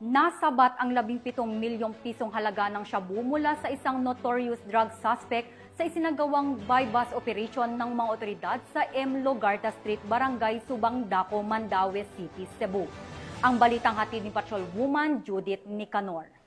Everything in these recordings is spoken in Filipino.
Nasabat ang 17 milyong pisong halaga ng shabu mula sa isang notorious drug suspect sa isinagawang buy-bust operation ng mga otoridad sa M. Logarta Street, Barangay Subang Daco, Mandaue City, Cebu. Ang balitang hatid ni Patrolwoman Judith Nicanor.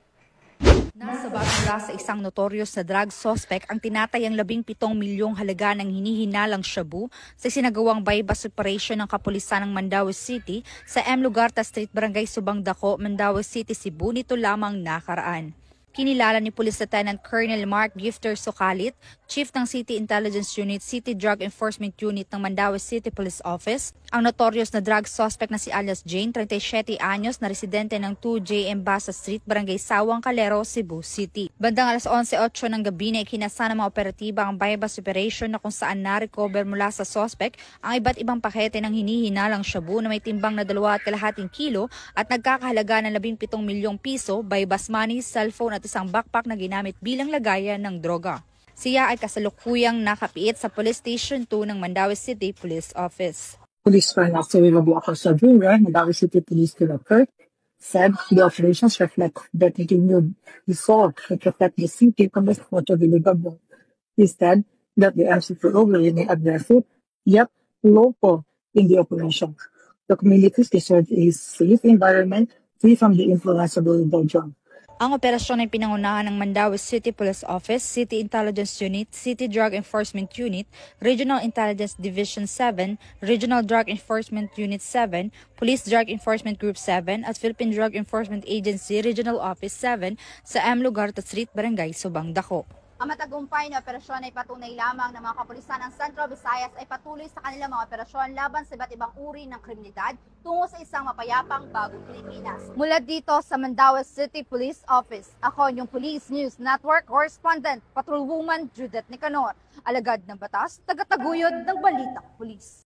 Nasabat mula sa isang notorious na drug suspect ang tinatayang 17 milyong halaga ng hinihinalang shabu sa sinagawang buy-bust operation ng kapulisan ng Mandaue City sa M. Logarta Street, Barangay Subang Daco, Mandaue City, Cebu nito lamang nakaraan. Kinilala ni Police Lieutenant Colonel Mark Gifter Sokalit, Chief ng City Intelligence Unit, City Drug Enforcement Unit ng Mandaue City Police Office, ang notorious na drug suspect na si alias Jane, 37 anyos, na residente ng 2J Embasa Street, Barangay Sawang Calero, Cebu City. Bandang alas 11:08 ng gabi na ikinasa ng mga operatiba ang buy-bust operation na kung saan na-recover mula sa suspect ang iba't ibang pakete ng hinihinalang shabu na may timbang na 2.5 kilo at nagkakahalaga ng 17 milyong piso, buy-bust money, cellphone at isang backpack na ginamit bilang lagayan ng droga. Siya ay kasalukuyang nakapiit sa Police Station 2 ng Mandaue City Police Office. Police Colonel Aksewabo sa Junior, Mandaue City Police Director, said the operations reflect the continued result that reflect the city from the photo deliverable. He said that the MCPO will remain aggressive yet local in the operation. The communities deserve a safe environment free from the influence of illegal drugs. Ang operasyon ay pinangunahan ng Mandaue City Police Office, City Intelligence Unit, City Drug Enforcement Unit, Regional Intelligence Division 7, Regional Drug Enforcement Unit 7, Police Drug Enforcement Group 7 at Philippine Drug Enforcement Agency Regional Office 7 sa M. Logarta Street, Barangay Subang Daco. Ang matagumpay na operasyon ay patunay lamang ng mga kapulisan ng Central Visayas ay patuloy sa kanilang mga operasyon laban sa iba't ibang uri ng kriminalidad tungo sa isang mapayapang bagong Pilipinas. Mula dito sa Mandaue City Police Office, ako yung Police News Network Correspondent, Patrolwoman Judith Nicanor, alagad ng batas, tagataguyod ng balitang pulis.